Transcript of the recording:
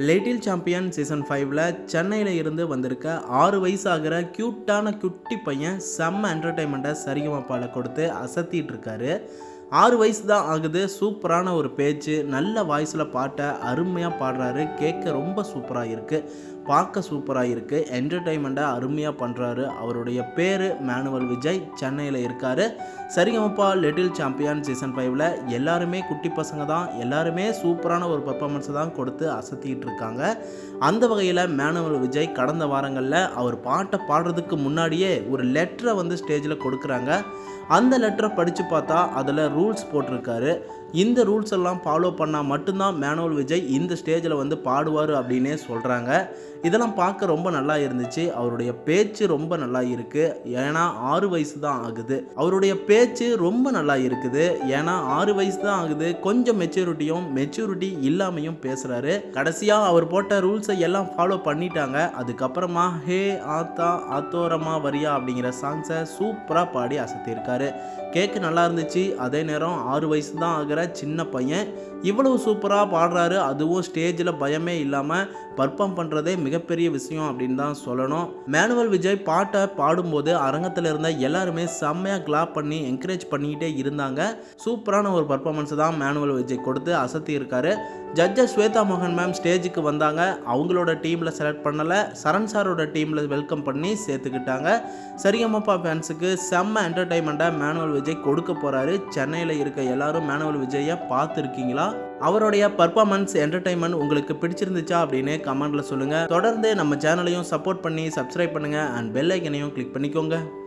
Little champion season 5ல் சென்னையில் இருந்து வந்திருக்க 6 வயசு ஆகிற க்யூட்டான குட்டி பையன் செம்ம என்டர்டைன்மெண்ட்டை சரிகமபால கொடுத்து அசத்திட்டு இருக்காரு. 6 வயசு தான் ஆகுது. சூப்பரான ஒரு பேச்சு, நல்ல வாய்ஸில் பாட்டை அருமையாக பாடுறாரு. கேட்க ரொம்ப சூப்பராக இருக்குது, பார்க்க சூப்பராக இருக்குது. என்டர்டைன்மெண்ட்டை அருமையாக பண்ணுறாரு. அவருடைய பேர் மேனுவல் விஜய். சென்னையில் இருக்கார். சரிகமபா லிட்டில் சாம்பியன் சீசன் 5ல் எல்லாருமே குட்டி பசங்க தான். எல்லாருமே சூப்பரான ஒரு பர்ஃபார்மன்ஸை தான் கொடுத்து அசத்திக்கிட்டு இருக்காங்க. அந்த வகையில் மேனுவல் விஜய் கடந்த வாரங்களில் அவர் பாட்டை பாடுறதுக்கு முன்னாடியே ஒரு லெட்டரை ஸ்டேஜில் கொடுக்குறாங்க. அந்த லெட்டரை படித்து பார்த்தா அதில் ரூல்ஸ் போட்டிருக்காரு. இந்த ரூல்ஸ் எல்லாம் ஃபாலோ பண்ணால் மட்டும்தான் மேனுவல் விஜய் இந்த ஸ்டேஜில் பாடுவார் அப்படின்னே சொல்கிறாங்க. இதெல்லாம் பார்க்க ரொம்ப நல்லா இருந்துச்சு. அவருடைய பேச்சு ரொம்ப நல்லா இருக்குது. ஏன்னா 6 வயசு தான் ஆகுது. அவருடைய பேச்சு ரொம்ப நல்லா இருக்குது. ஏன்னா 6 வயசு தான் ஆகுது. கொஞ்சம் மெச்சூரிட்டி இல்லாமையும் பேசுகிறாரு. கடைசியாக அவர் போட்ட ரூல்ஸை எல்லாம் ஃபாலோ பண்ணிட்டாங்க. அதுக்கப்புறமா ஹே ஆத்தா ஆத்தோரமா வரியா அப்படிங்கிற சாங்ஸை சூப்பராக பாடி அசத்தியிருக்காரு. கேட்க நல்லா இருந்துச்சு. அதே நேரம் 6 வயசு தான் ஆகிற சின்ன பையன் இவ்வளவு சூப்பராக பாடுறாரு. அதுவும் ஸ்டேஜில் பயமே இல்லாமல் பர்ஃபார்ம் பண்ணுறதே மிகப்பெரிய விஷயம் அப்படின்னு தான் சொல்லணும். மேனுவல் விஜய் பாட்டை பாடும்போது அரங்கத்தில் இருந்த எல்லாருமே செம்மையாக கிளாப் பண்ணி என்கரேஜ் பண்ணிக்கிட்டே இருந்தாங்க. சூப்பரான ஒரு பர்ஃபார்மன்ஸ் தான் மேனுவல் விஜய் கொடுத்து அசத்தி இருக்காரு. ஜட்ஜஸ் ஸ்வேதா மோகன் மேம் ஸ்டேஜுக்கு வந்தாங்க. அவங்களோட டீமில் செலக்ட் பண்ணலை, சரண் சாரோட டீமில் வெல்கம் பண்ணி சேர்த்துக்கிட்டாங்க. சரிகமபா ஃபேன்ஸுக்கு செம்ம என்டர்டைன்மெண்ட்டை மேனுவல் விஜய் கொடுக்க போகிறாரு. சென்னையில் இருக்க எல்லாரும் மேனுவல் விஜயை பார்த்துருக்கீங்களா? அவருடைய பர்ஃபார்மன்ஸ் என்டர்டைன்மெண்ட் உங்களுக்கு பிடிச்சிருந்துச்சா அப்படின்னு கமெண்ட்டில் சொல்லுங்கள். தொடர்ந்து நம்ம சேனலையும் சப்போர்ட் பண்ணி சப்ஸ்கிரைப் பண்ணுங்கள் அண்ட் பெல் ஐக்கனையும் கிளிக் பண்ணிக்கோங்க.